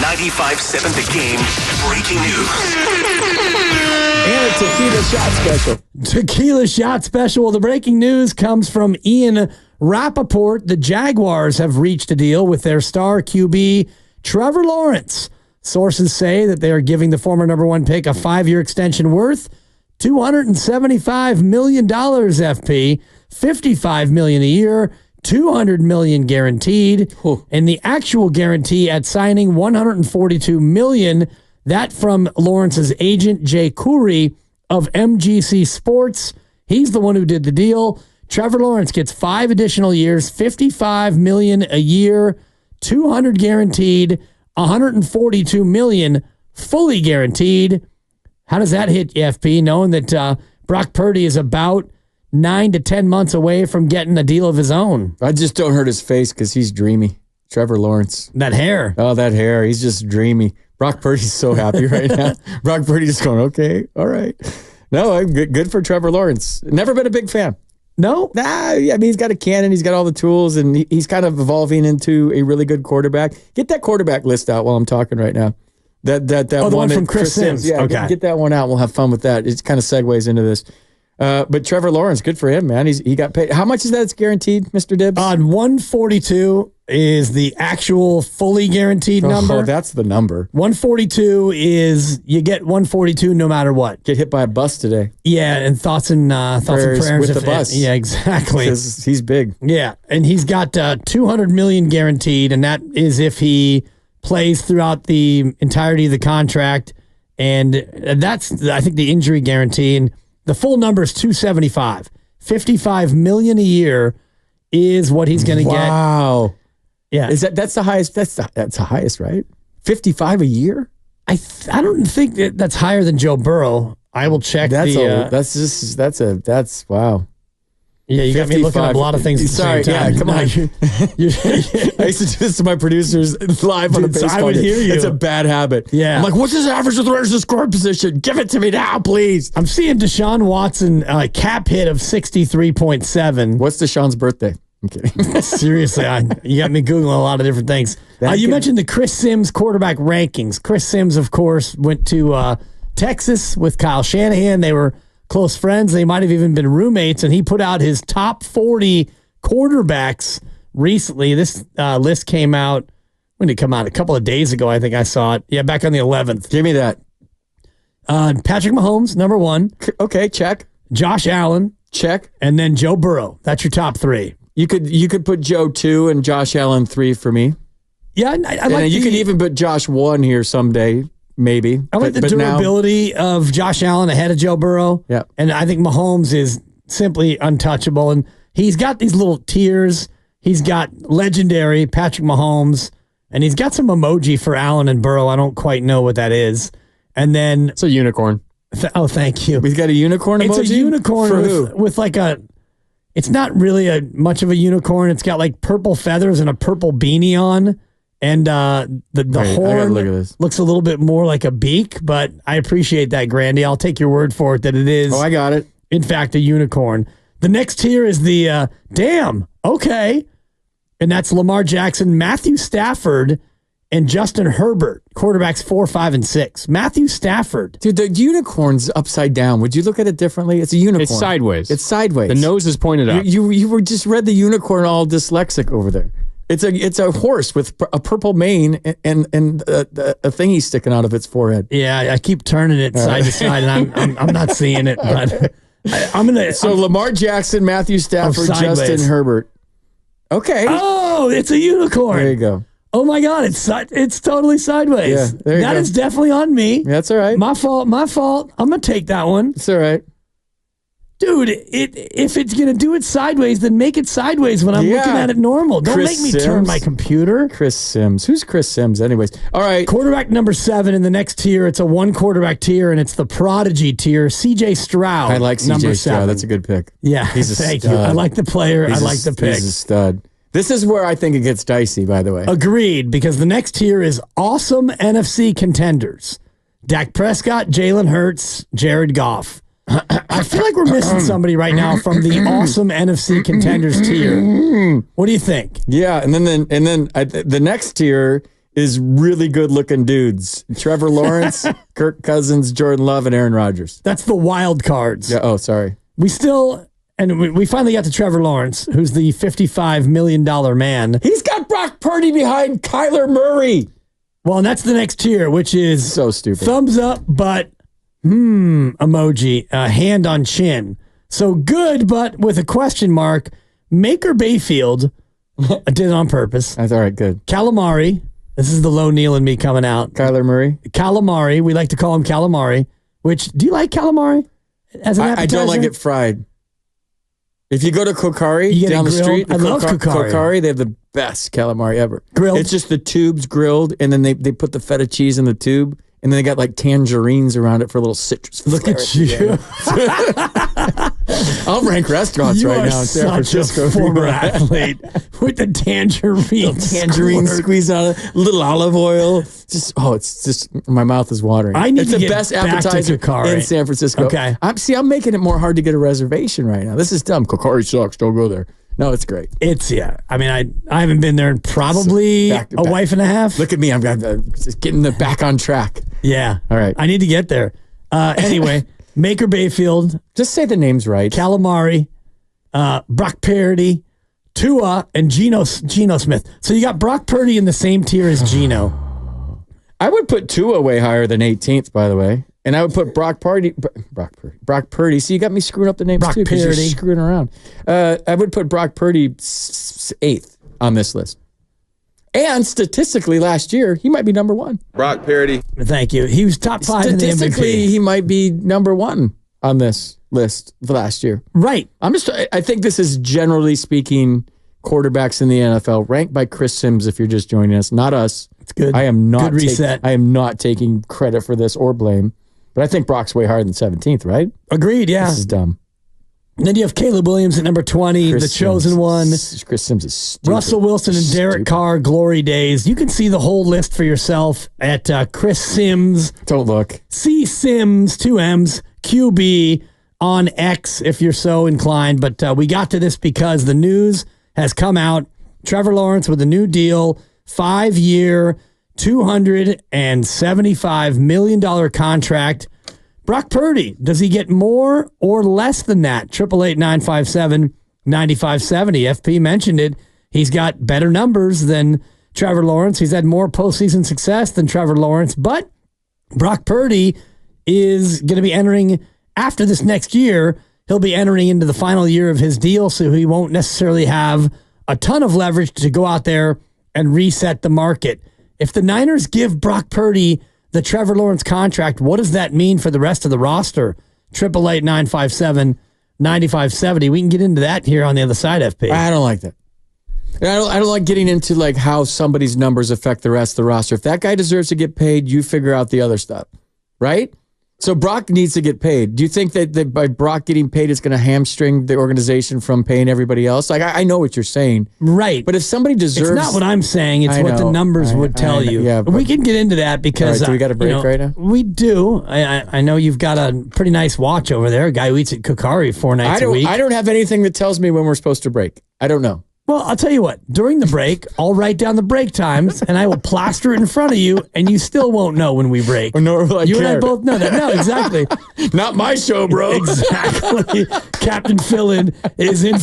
95.7 The Game breaking news. And a tequila shot special. Tequila shot special. Well, the breaking news comes from Ian Rappaport. The Jaguars have reached a deal with their star QB, Trevor Lawrence. Sources say that they are giving the former number one pick a 5-year extension worth $275 million, FP, $55 million a year, $200 million guaranteed, and the actual guarantee at signing $142 million. That from Lawrence's agent, Jay Coury of MGC Sports. He's the one who did the deal. Trevor Lawrence gets 5 additional years, $55 million a year, $200 guaranteed, $142 million fully guaranteed. How does that hit you, FP, knowing that Brock Purdy is about 9 to 10 months away from getting a deal of his own? I just don't hurt his face because he's dreamy. Trevor Lawrence. That hair. Oh, that hair. He's just dreamy. Brock Purdy's so happy right now. Brock Purdy's going, okay, all right. No, good for Trevor Lawrence. Never been a big fan. No? Nah, I mean, he's got a cannon. He's got all the tools, and he's kind of evolving into a really good quarterback. Get that quarterback list out while I'm talking right now. That one from Chris Sims. Yeah, okay. Get that one out. We'll have fun with that. It kind of segues into this. But Trevor Lawrence, good for him, man. He got paid. How much is that? It's guaranteed, Mr. Dibs? 142 is the actual fully guaranteed number. Oh, that's the number. 142 is you get 142 no matter what. Get hit by a bus today. Yeah, and thoughts and prayers with the bus. Yeah, exactly. Because he's big. Yeah, and he's got $200 million guaranteed, and that is if he plays throughout the entirety of the contract. And that's, I think, the injury guarantee. And the full number is 275. $55 million a year is what he's going to get. Wow. Yeah. That's the highest? That's the highest, right? 55 a year? I don't think that's higher than Joe Burrow. I will check. That's wow. Yeah, you got me looking up a lot of things at the same time. Yeah, come on. I used to do this to my producers live on a baseball I would game. hear you. It's a bad habit. Yeah. I'm like, what's his average with runners in scoring position? Give it to me now, please. I'm seeing Deshaun Watson cap hit of 63.7. What's Deshaun's birthday? I'm kidding. Seriously, you got me Googling a lot of different things. You mentioned the Chris Sims quarterback rankings. Chris Sims, of course, went to Texas with Kyle Shanahan. They were close friends. They might have even been roommates, and he put out his top 40 quarterbacks recently. This list came out, when did it come out? A couple of days ago, I think I saw it. Yeah, back on the 11th. Give me that. Patrick Mahomes, number 1. Okay, check. Josh Allen. Check. And then Joe Burrow. That's your top 3. You could put Joe 2 and Josh Allen 3 for me. Yeah, I like you could even put Josh 1 here someday. Maybe. I like the durability of Josh Allen ahead of Joe Burrow. Yeah. And I think Mahomes is simply untouchable. And he's got these little tiers. He's got legendary Patrick Mahomes, and he's got some emoji for Allen and Burrow. I don't quite know what that is. And then it's a unicorn. Thank you. We've got a unicorn emoji? It's a unicorn for who? with like it's not really much of a unicorn. It's got like purple feathers and a purple beanie on. And the horn looks a little bit more like a beak, but I appreciate that, Grandy. I'll take your word for it that it is. Oh, I got it. In fact, a unicorn. The next tier is the damn, okay. And that's Lamar Jackson, Matthew Stafford, and Justin Herbert, quarterbacks 4, 5, and 6. Matthew Stafford. Dude, the unicorn's upside down. Would you look at it differently? It's a unicorn. It's sideways. It's sideways. The nose is pointed up. You were just read the unicorn all dyslexic over there. It's a horse with a purple mane and a thingy sticking out of its forehead. Yeah, I keep turning it side to side, and I'm not seeing it, but I'm gonna. So Lamar Jackson, Matthew Stafford, Justin Herbert. Okay. Oh, it's a unicorn. There you go. Oh my God, it's totally sideways. Yeah, there you go. That is definitely on me. That's all right. My fault. I'm gonna take that one. It's all right. Dude, if it's going to do it sideways, then make it sideways when I'm looking at it normal. Don't make me turn my computer. Chris Sims. Who's Chris Sims anyways? All right. Quarterback number 7 in the next tier. It's a 1 quarterback tier, and it's the prodigy tier. CJ Stroud. I like CJ Stroud. That's a good pick. Yeah, thank you. I like the player. I like the pick. He's a stud. This is where I think it gets dicey, by the way. Agreed, because the next tier is awesome NFC contenders. Dak Prescott, Jalen Hurts, Jared Goff. I feel like we're missing somebody right now from the awesome NFC contenders tier. What do you think? Yeah, and then the next tier is really good looking dudes. Trevor Lawrence, Kirk Cousins, Jordan Love, and Aaron Rodgers. That's the wild cards. Yeah. Oh, sorry. We finally got to Trevor Lawrence, who's the $55 million man. He's got Brock Purdy behind Kyler Murray. Well, and that's the next tier, which is so stupid. Thumbs up, but emoji, hand on chin. So good, but with a question mark. Maker Bayfield, I did it on purpose. That's all right, good. Calamari, this is the low Neil and me coming out. Kyler Murray. Calamari, we like to call him calamari, which, do you like calamari as an appetizer? I don't like it fried. If you go to Kokari You get down it the grilled? street, I love Kokari. Kokari, they have the best calamari ever. Grilled? It's just the tubes grilled, and then they put the feta cheese in the tube, and then they got like tangerines around it for a little citrus. Look at you. I'll rank restaurants You right are now in San Francisco. such a former athlete with the tangerine Squeeze on it, a little olive oil. It's just my mouth is watering. It's the get best back to appetizer Kokari. in San Francisco. Okay. I'm making it more hard to get a reservation right now. This is dumb. Kokari sucks. Don't go there. No, it's great. I mean, I haven't been there in probably back to a back. wife and a half. Look at me. I'm just getting the back on track. Yeah. All right. I need to get there. Anyway, Maker Bayfield, Just say the names right. Calamari, Brock Purdy, Tua, and Geno Smith. So you got Brock Purdy in the same tier as Geno. I would put Tua way higher than 18th, by the way. And I would put Brock Purdy. See, you got me screwing up the names Brock too because you're Purdy. screwing around. I would put Brock Purdy 8th on this list. And statistically, last year, he might be number 1. Brock Purdy. Thank you. He was top 5 in the Statistically, MVP. he might be number 1 on this list for last year. Right. I think this is generally speaking quarterbacks in the NFL ranked by Chris Sims. If you're just joining us, not us. It's good. I am not. Good reset. I am not taking credit for this or blame. But I think Brock's way higher than 17th, right? Agreed, yeah. This is dumb. And then you have Caleb Williams at number 20, the chosen one. Chris Sims is stupid. Russell Wilson and Derek Carr, glory days. You can see the whole list for yourself at Chris Sims. Don't look. C Sims, 2 M's, QB on X if you're so inclined. But we got to this because the news has come out. Trevor Lawrence with a new deal, 5-year, $275 million contract. Brock Purdy, does he get more or less than that? 888-957-9570. FP mentioned it. He's got better numbers than Trevor Lawrence. He's had more postseason success than Trevor Lawrence. But Brock Purdy is going to be entering, after this next year, he'll be entering into the final year of his deal, so he won't necessarily have a ton of leverage to go out there and reset the market. If the Niners give Brock Purdy the Trevor Lawrence contract, what does that mean for the rest of the roster? 888-957-9570. We can get into that here on the other side, FP. I don't like that. And I don't like getting into like how somebody's numbers affect the rest of the roster. If that guy deserves to get paid, you figure out the other stuff, right? So Brock needs to get paid. Do you think that by Brock getting paid, it's going to hamstring the organization from paying everybody else? Like, I know what you're saying. Right. But if somebody deserves... It's not what I'm saying. It's what the numbers would tell you. Yeah, we can get into that because... All right, do we got a break right now? We do. I know you've got a pretty nice watch over there. A guy who eats at Kokari 4 nights a week. I don't have anything that tells me when we're supposed to break. I don't know. Well, I'll tell you what. During the break, I'll write down the break times, and I will plaster it in front of you, and you still won't know when we break. Nor will I You care. and I both know that. No, exactly. Not my show, bro. Exactly. Captain Philin is in